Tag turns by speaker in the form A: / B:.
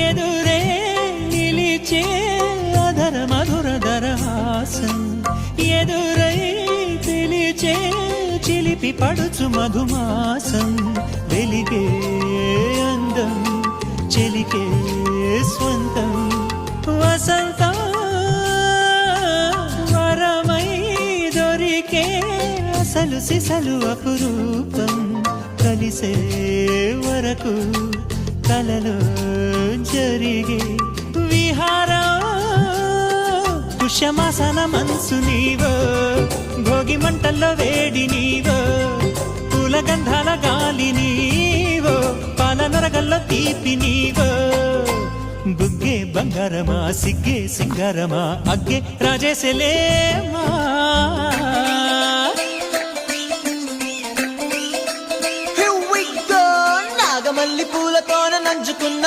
A: ఎదురే నిలిచే అధర మధుర దరహాసం ఎదురై పిలిచే చిలిపి పడుచు మధుమాసం వెలిగే అందం చెలికే స్వంతం వసంతం వరమై దొరికే అసలు సిసలు అపురూపం కలిసే వరకు కలలో జరిగే విహారం పుష్యమాసన మనసు నీవో భోగి మంటల్లో వేడి నీవో పూల గంధాల గాలి నీవో పాల నరగల్లో తీపి నీవో బుగ్గే బంగారమా సిగ్గే సింగారమా అగ్గే రాజేశలేమా
B: నాగమల్లి పూలతోన నంచుకున్న